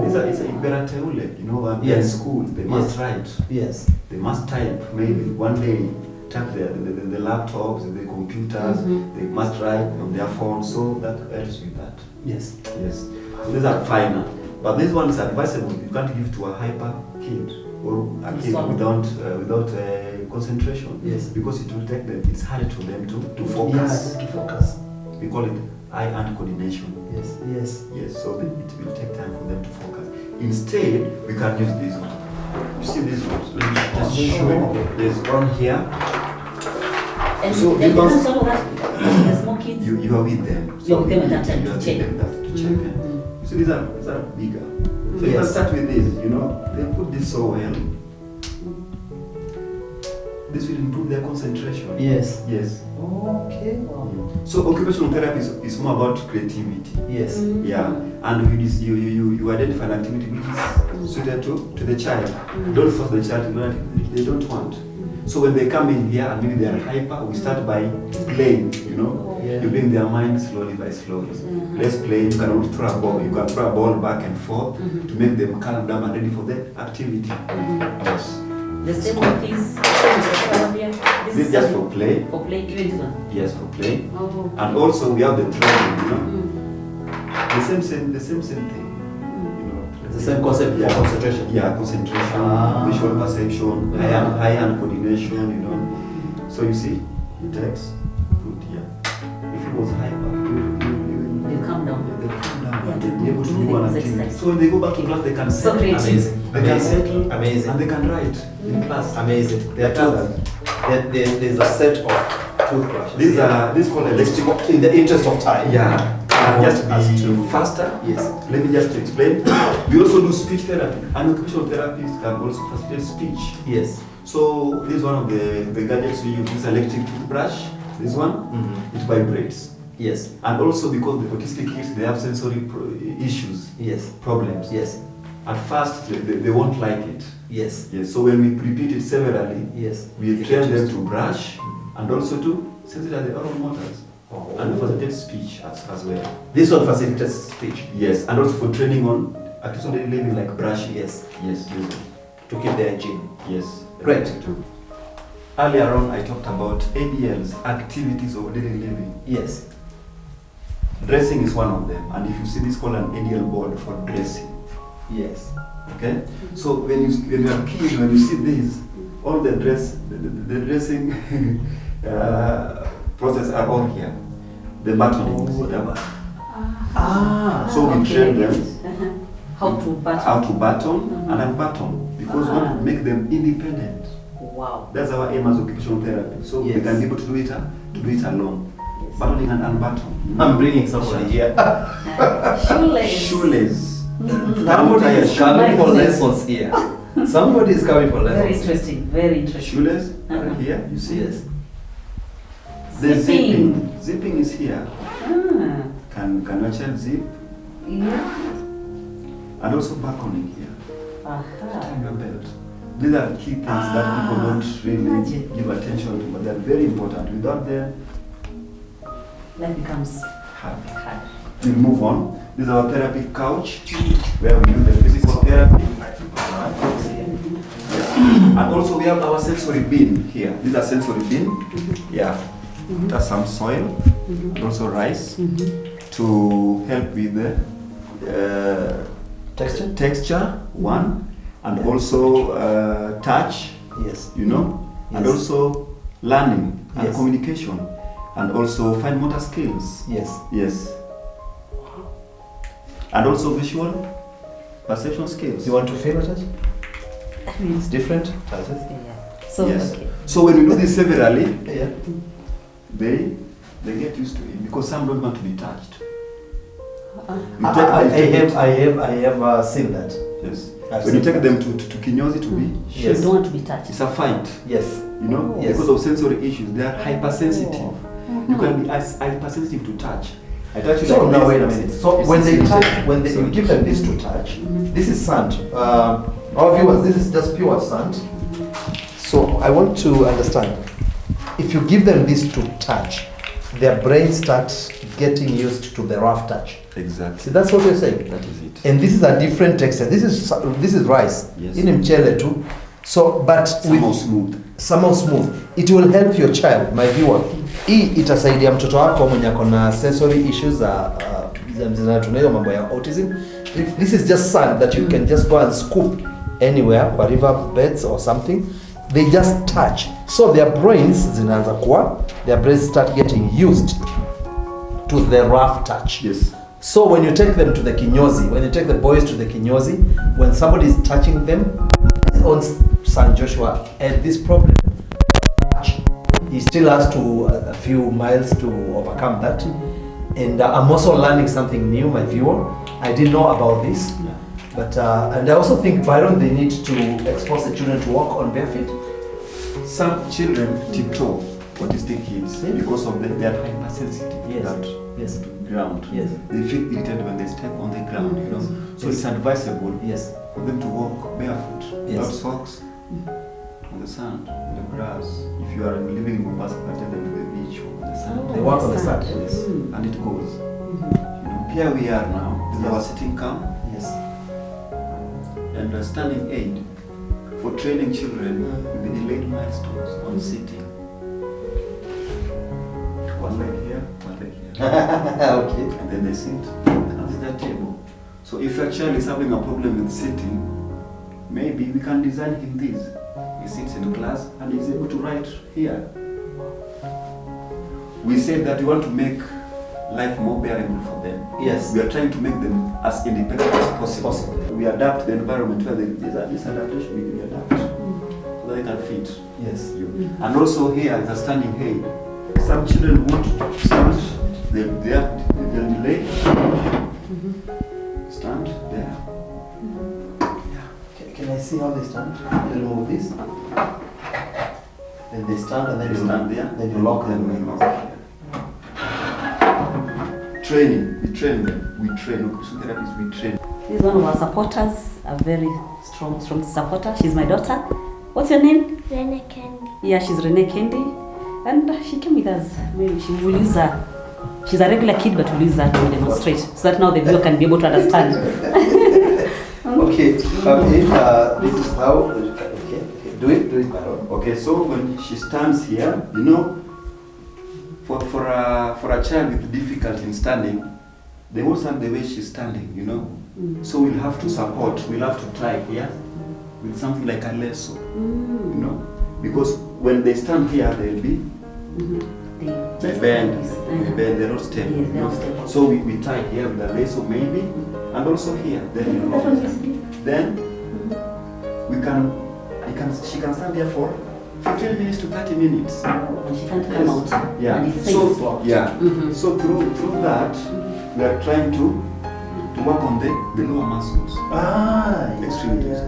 It's a better Teule, you know, when they're in Yes. school, they must Yes. write. Yes. They must type. Maybe one day, tap the laptops, the computers, they must write on their phones, so that helps with that. Yes. Yes. So these are finer. But this one is advisable. You can't give to a hyper kid or a kid Solid. without concentration. Yes. Because it will take them, it's hard for them to focus. Yes. To focus. We call it eye-hand coordination. Yes. Yes. Yes, so it will take time for them to focus. Instead, we can use this one. You see this one? Let me just show you. There's one here. And So then you must- some of that, there's more kids. You are with them. You're with them at that time You to are with check. them to check. You see, these are bigger. So you can Yes. start with this, you know. They put this so well. This will improve their concentration. Yes. Yes. Okay. So occupational therapy is more about creativity. Yes. Yeah, and you identify an activity which is suited to the child. Don't force the child to do anything they don't want. So when they come in here and maybe they are hyper, we start by playing, you know. Yeah. You bring their mind slowly by slowly. Let's play. You can throw a ball. You can throw a ball back and forth to make them calm down and ready for the activity. Yes. The same with these. This is just for play. For play, even this one. Yes, for play. Oh. And also we have the training, you know. The same thing. You know, The same concept for concentration. Yeah, concentration, Ah. visual perception, eye-hand coordination, you know. So you see, it takes good here. If it was hyper, You calm down. they calm down Yeah, and to they'll be able to do do the one exercise. activity. So when they go back to class, they can So settle. creative. Amazing. They can settle. Amazing. And they can write in class. Amazing. There are there's a set of toothbrushes. These are called electric. In the interest of time. Yeah. Just As be to- faster. Yes. Let me just explain. We also do speech therapy. And occupational therapists can also facilitate speech. Yes. So this is one of the gadgets we use. This electric toothbrush. This one, it vibrates. Yes. And also because the autistic kids, they have sensory issues, Yes. problems. Yes. At first, they won't like it. Yes. Yes. So when we repeat it severally, Yes. we train them to brush and also to sensitize the oral motors and facilitate speech as well. This one facilitates speech. Yes, and also for training on activities of daily living like brushing. Yes. Yes, yes, To keep their hygiene. yes. Great. Earlier on, I talked about ADLs, activities of daily living. Yes. Dressing is one of them, and if you see this called an ADL board for dressing. Yes. Okay, so when you are a kid, when you see this, all the dressing process are all here. The buttoning. So we train them How to button. how to button and unbutton because we want to make them independent. Wow. That's our aim as occupational therapy. So they Yes. can be able to do it alone. Yes. Buttoning and unbutton. I'm bringing somebody here. Shoelace. Shoelace. Somebody is coming for goodness. lessons here. Somebody is coming for Very lessons. interesting, very interesting. Shoelace Uh-huh. here, you see? Yes. The Zipping. Zipping is here. Ah, Can your child zip? yeah. And also buckling here. Aha. Tying your belt. These are key things that people don't really Imagine. give attention to, but they're very important. Without them, Life becomes hard. hard. We'll move on. This is our therapy couch, where we do the physical therapy. And also we have our sensory bin here. These are sensory bin. Yeah. That's some soil, and also rice to help with the texture, one, and also touch, Yes. you know, and Yes. also learning and Yes. communication, and also fine motor skills. Yes. Yes. And also visual perception skills. You want to favorite it? I mean, It's different. yeah. So, Yes. okay. So when we do this severally, Yeah. they get used to it because some don't want to be touched. You I take them have seen that. yes. I've When you seen take them to kinyozi to be You Yes. don't want to be touched. it's a fight, Yes. you know, Yes. because of sensory issues. They are hypersensitive. You can be as hypersensitive to touch. I touch you So like now this. wait a minute. So It's when they sensitive. touch, when they, you Sorry. give them this to touch, this is sand. Our viewers, this is just pure sand. So I want to understand. If you give them this to touch, their brain starts getting used to the rough touch. Exactly. See, that's what you're saying. That is it. And this is a different texture. This is rice. Yes. In mchele too. So, but Somehow smooth. somehow smooth. It will help your child, my viewer. Hii itasaidia mtoto wako mwenye akona sensory issues zinatumia mambo ya autism. This is just sand that you can just go and scoop anywhere, kwa river beds or something. They just touch. So their brains zinaanza kuwa, their brains start getting used to the rough touch. Yes. So when you take them to the kinyozi, when you take the boys to the kinyozi, when somebody is touching them, on San Joshua had this problem. He still has to a few miles to overcome that. And I'm also learning something new, my viewer. I didn't know about this. But and I also think, Byron, they need to expose the children to walk on bare feet. Some children tiptoe, autistic kids, because of they are hypersensitive Yes. that Yes. to ground. Yes. They feel irritated when they step on the ground, you know. So Yes. it's advisable Yes. for them to walk barefoot, Yes. without socks, on the sand, on the grass. If you are living in Mombasa, you can take them to the beach or on the sand. They walk on the sand. Yes. Mm. And it goes. You know, here we are now. This is our sitting camp Yes. and a standing aid for training children with the delayed milestones on sitting. One leg here, one leg here. Okay. And then they sit at that table. So if your child is having a problem with sitting, maybe we can design him this. He sits in class and he's able to write here. We said that we want to make life more bearable for them. Yes. We are trying to make them as independent as possible. We adapt the environment where this adaptation we adapt so that they can fit Yes. you. And also here is a standing aid. Some children won't stand, they'll delay. Stand there. Can I see how they stand? You remove this. Then they stand and then They you stand there. Then you lock them. Then we lock here. Training, we train them. We train, occupational therapists, we train. This is one of our supporters, a very strong supporter. She's my daughter. What's your name? Rene Candy. Yeah, she's Rene Kendi. And she came with us. Maybe she will use her. She's a regular kid, but we'll use her to demonstrate so that now the viewer can be able to understand. Okay, this is how. Okay, do it, Baron. Okay, so when she stands here, you know, for a child with difficulty in standing, they won't stand the way she's standing, you know. So we'll have to support. We'll have to try here with something like a lasso, you know, because when they stand here, they'll be they bend, they're not stable, Yes, you they're know. not stable. So we tie here with a lasso maybe, and also here. Then you know, then she can stand there for 15 minutes to 30 minutes. She can't come out. Yeah. And it's safe. So yeah. So through that, we are trying to to work on the lower muscles. Extremities.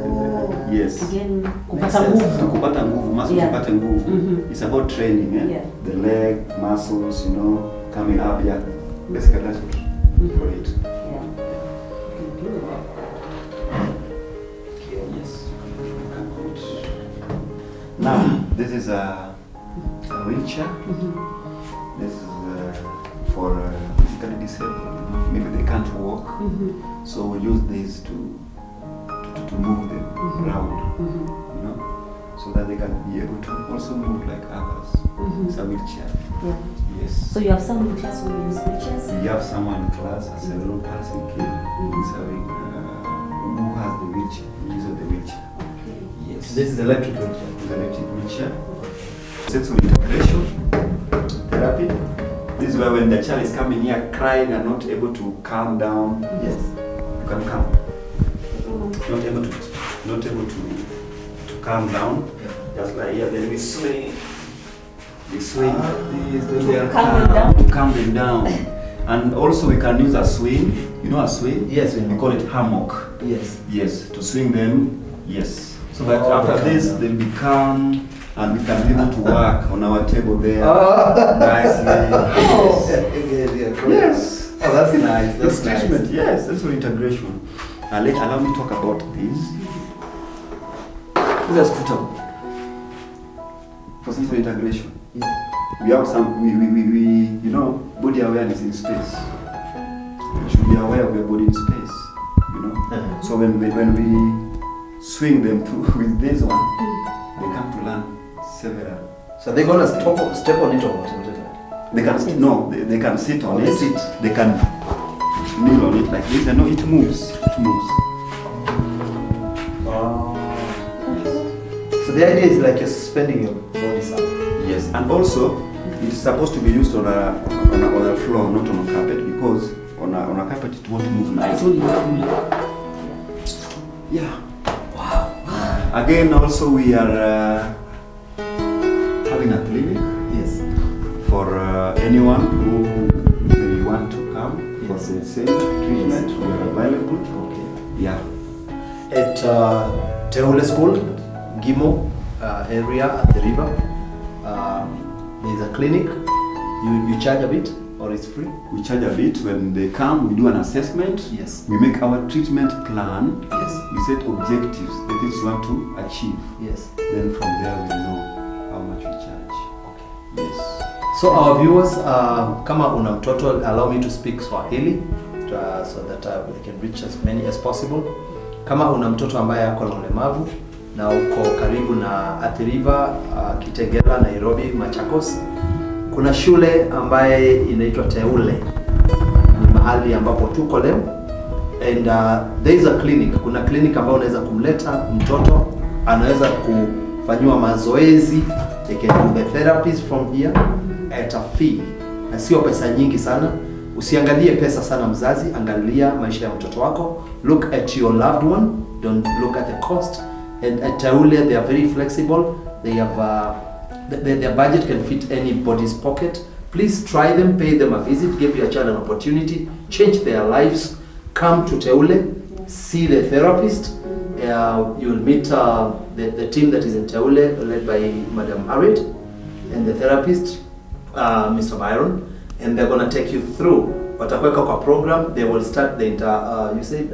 Yes. Again, Makes kupata sense. nguvu. Kupata nguvu, muscles Yeah. kupata nguvu. It's about training, eh? Yeah. The leg muscles, you know, coming up, yeah. Basically, that's what for it. Yeah. Good. Yes. Now, this is a wheelchair. This is for physically disabled. Maybe they can't walk, so we'll use this to move them around, you know, so that they can be able to also move like others. It's a wheelchair. Yeah. Yes. So you have some in class who use wheelchairs? We have someone in class, a cerebral palsy kid, who has the wheelchair, he uses the wheelchair. Okay. Yes. This is electric wheelchair. It's an electric wheelchair. Sensory integration therapy. This is where when the child is coming here crying and not able to calm down, Yes. you can calm. Not able to calm down. Just like here, then we swing. We swing like this, then they are Calm them down. to calm them down. And also we can use a swing. You know a swing? Yes, we know. We call it hammock. Yes. Yes, to swing them. Yes. So that Oh, after they this, calm down. they'll be calm and we can be able to work on our table there Oh. nicely. Yes. Oh, that's nice. That's That's treatment. nice. Yes, that's for integration. Allow me to talk about this. This is suitable for sensory integration. We have some, we you know, body awareness in space. We should be aware of your body in space, you know. So when we swing them through with this one, they come to learn several. So they're gonna step on it or what? They can they can sit on They it. sit. They can kneel on it like this. And no, it moves. It moves. So the idea is like you're suspending your body somewhere. Yes, and also it's supposed to be used on a floor, not on a carpet, because on a carpet it won't move It's nicely. only Yeah. Wow. Again, also we are having a clinic. Yes. For anyone who may want to come for the same treatment, we are available. Okay. Yeah. At Teule School, Gimo area at the river, there's a clinic. You charge a bit or it's free? We charge a bit. When they come, we do an assessment. Yes. We make our treatment plan. Yes. We set objectives, the things we want to achieve. Yes. Then from there we know how much we charge. Okay. Yes. So our viewers, kama una mtoto, allow me to speak Swahili so that we can reach as many as possible. Kama una mtoto ambaye ako na ulemavu na uko karibu na Athi River, Kitengela, Nairobi, Machakos, kuna shule ambaye inaitwa Teule. Ni mahali ambapo tuko leo. And there is a clinic. Kuna clinic ambayo unaweza kumleta mtoto, anaweza kufanywa mazoezi. They can do the therapies from here at a fee. Na sio pesa nyingi sana. Usiangalie pesa sana mzazi, angalia maisha ya mtoto wako. Look at your loved one, don't look at the cost. And at Teule, they are very flexible. They have their budget can fit anybody's pocket. Please try them, pay them a visit, give your child an opportunity, change their lives. Come to Teule, see the therapist. You'll meet the team that is in Teule, led by Madam Harriet, and the therapist, Mr. Byron, and they're going to take you through watakweka kwa program. They will start the you said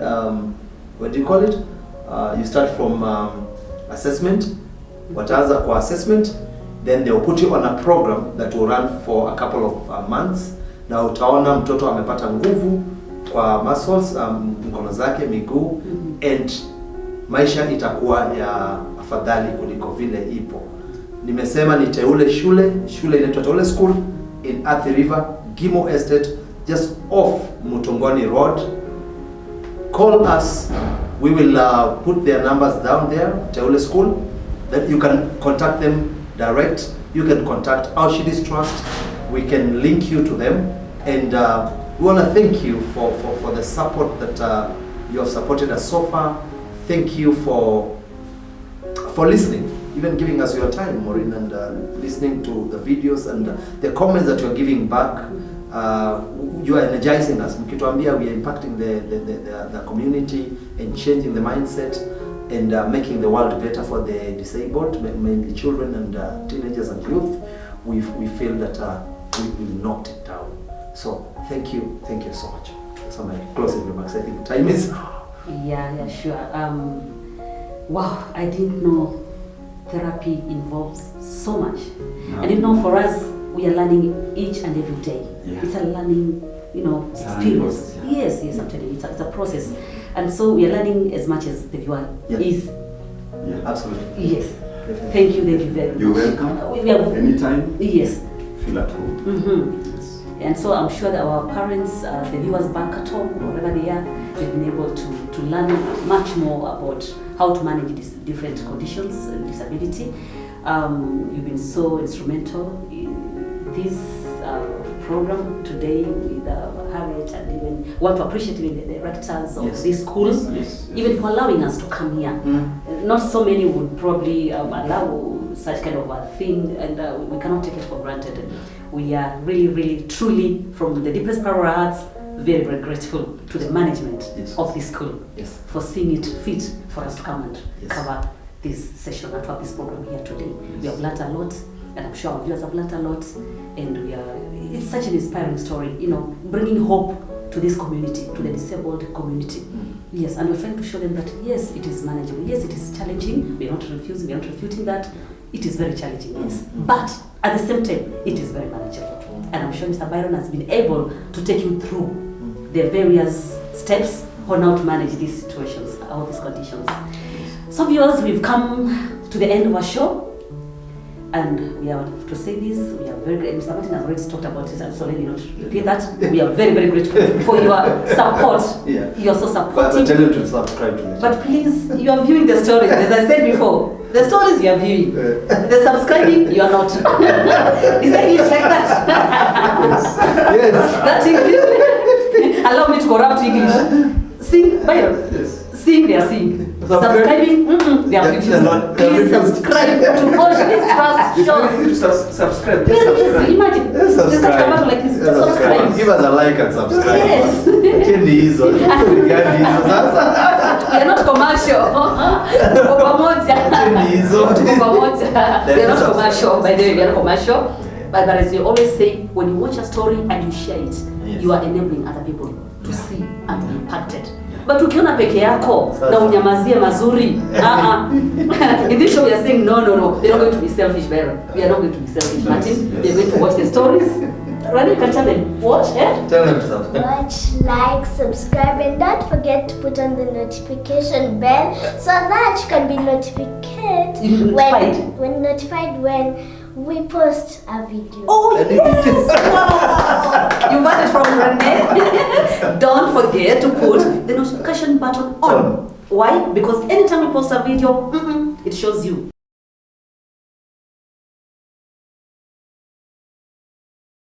what do you call it? You start from assessment. Wataanza kwa assessment, then they'll put you on a program that will run for a couple of months. Na utaona mtoto amepata nguvu kwa muscles, mkono zake, miguu, and maisha itakuwa ya afadhali kuliko vile ipo. Nimesema ni Teule shule inaitwa Teule School in Athi River, Gimo Estate, just off Mutongoni Road. Call us. We will put their numbers down there, Teule School, that you can contact them direct. You can contact Auschidys Trust. We can link you to them. And we want to thank you for the support that you have supported us so far. Thank you for listening, even giving us your time, Maureen, and listening to the videos and the comments that you're giving back. you are energizing us. Mkituambia we are impacting the community and changing the mindset and making the world better for the disabled, mainly children and teenagers and youth. We feel that we knocked it down. So thank you so much. So my closing remarks. I think time is. Yeah, sure. Wow, I didn't know therapy involves so much. No. And for us, we are learning each and every day. Yeah. It's a learning, experience. Yeah. Yes, I'm telling you, it's a process. And so we are learning as much as the viewer is. Yeah, absolutely. Yes. Thank you very much. You're welcome. Anytime. Yes. Feel at home. Mm-hmm. Yes. And so I'm sure that our parents, the viewers back at home, wherever they are, they've been able to learn much more about how to manage these different conditions and disability. You've been so instrumental in this program today with Harriet, and even want to appreciate even the directors of this school, even for allowing us to come here. Not so many would probably allow such kind of a thing, and we cannot take it for granted. We are really, truly, from the deepest part of our hearts, very, very grateful to the management of this school for seeing it fit for us to come and cover this session and to have this program here today. We have learned a lot, and I'm sure our viewers have learned a lot, and it's such an inspiring story, bringing hope to this community, to the disabled community. Yes, and we're trying to show them that yes, it is manageable. Yes, it is challenging. We're not refusing, we're not refuting that. It is very challenging, yes. But at the same time, it is very manageable. And I'm sure Mr. Byron has been able to take you through the various steps on how to manage these situations, all these conditions. So viewers, we've come to the end of our show. And we are, to say this, we are very grateful. Mr. Martin has already talked about it, and so let me not repeat that. We are very, very grateful for your support. You are so supportive. But tell them to subscribe to the channel. But please, you are viewing the stories, as I said before. The stories you are viewing. The subscribing, you are not. Is that English like that? Yes. That English? Allow me to corrupt English. Sing, Byron. Yes. Sing, they are singing. Subscribing, they are refusing. Please subscribe to Auschidys Trust Show. It's easy to subscribe. Just Yes, subscribe. imagine. Yes, Just subscribe. like a button like this. Just subscribe. Give us a like and subscribe. Yes. Cheni hizo. Gani hizo sasa? We are not commercial. Tuko pamoja. Cheni hizo. Tuko pamoja. We are not commercial. By the way, we are not commercial. But as we always say, when you watch a story and you share it, you are enabling other people to see and be impacted. But ukiona peke yako na unyamazie mazuri, in this show we are saying no, we are not going to be selfish, Byron. We are not going to be selfish, Martin. We are going to watch the stories. Rani, can tell them, watch, Tell them to subscribe. Watch, like, subscribe, and don't forget to put on the notification bell so that you can be notified when we post a video. Oh yes! Wow! You got it from Renee. Don't forget to put the notification button on. Why? Because anytime we post a video, it shows you